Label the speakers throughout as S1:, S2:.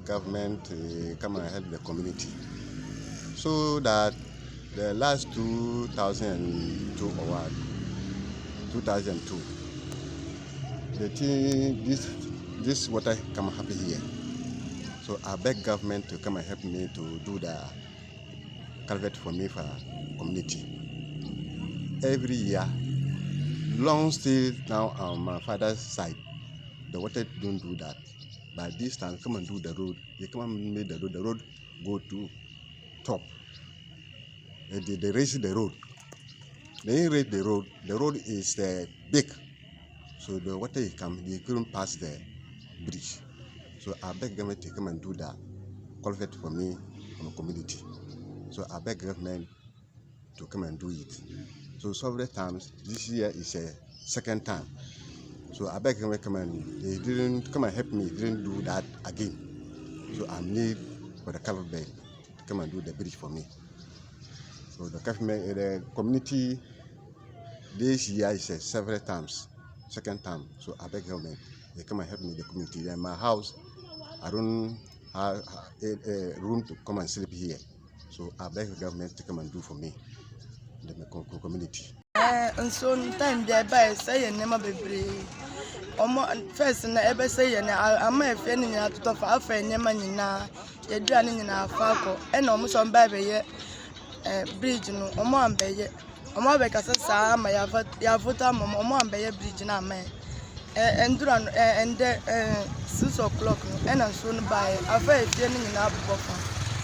S1: Government come and help the community so that the last 2002 or what 2002 the thing this water come happen here, so I beg government to come and help me to do the culvert for me for community every year. Long still now on my father's side the water don't do that. But this time, come and do the road. They come and make the road go to top. They raise the road. They raise the road is big. So the water they couldn't pass the bridge. So I beg government to come and do the culvert for me on the community. So I beg government to come and do it. So several times, this year is a second time. So I beg them to come and they didn't come and help me, didn't do that again. So I need for the culvert to come and do the bridge for me. So the government, the community, this year is several times, second time. So I beg government, they come and help me, the community. In my house, I don't have a room to come and sleep here. So I beg the government to come and do for me, the community.
S2: And so time they buy say never be first na ebe say na ama efe ni nyina to fa afa nyema nyina ye duane nyina afako e na omo so mba be ye bridge no omo ambeye omo be kasa sa ama ya foto omo ambeye bridge na ama endura no ende 6 o'clock no e na so no buy afa efe ni nyina abbo fa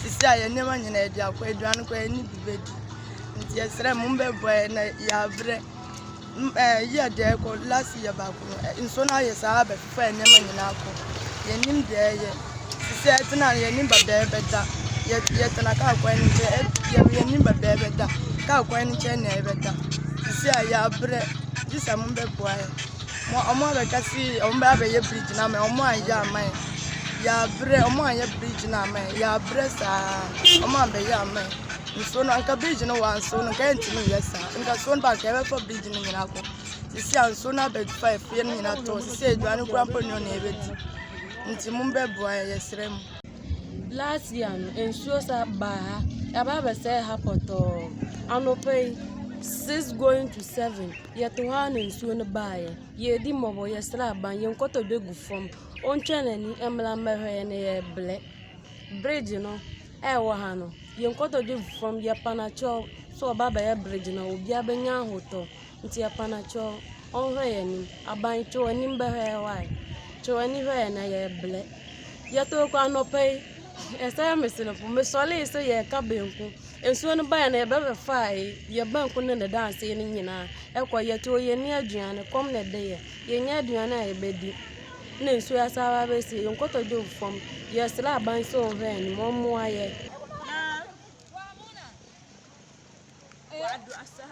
S2: sisi aye nyema nyina e dia kwa duane kwa ni bibedi nti yesre mumbe boy na ya bre yeah, there go last year back. In so now, yes, I have a friend named Nako. Ye nim there, she said, tonight, ye nim but there better. Yet, and I can't go any ye nim but there better. Can't go any chain better. She said, ya bread. This a mumbe boy. More like I see, Omba ye bridge na me, Oma ya man. Ya bread, Oma ya bridge na me, ya breast, Oma be ya man. So no anka bridge no one so no can't me yes sir. Nka so back ever for bridge ni nyina ko. Sisi an so na bed 5 ye ni nyina to. Sisi eduane krampo ni on ebedi. Nti mumbe boa yesrem.
S3: Last year ensuo sa ba aba say hapoto anope 6 going to 7 yet one ensuo no ba ye di mobo yesra ban ye nkoto begu fom onchene ni emla mehwe ne ye ble bridge no ewo ha no ye nkoto di from ye panacho so baba ye bridge na obi abenya hoto nti ye panacho onhwe ye ni aban cho ani mbehwe wai cho ani hwe na ye ble ye to kwa no pay esa mesino fu mesole so ye ka benku ensuo no ba na ye bebe fai ye banku ne ne dance ni nyina ekwa ye to ye ni aduane kom ne de ye nya aduane a ye bedi na ensuo asawa be se ye nkoto di from ye sra aban so hwe ni mo mo aye
S4: Asa.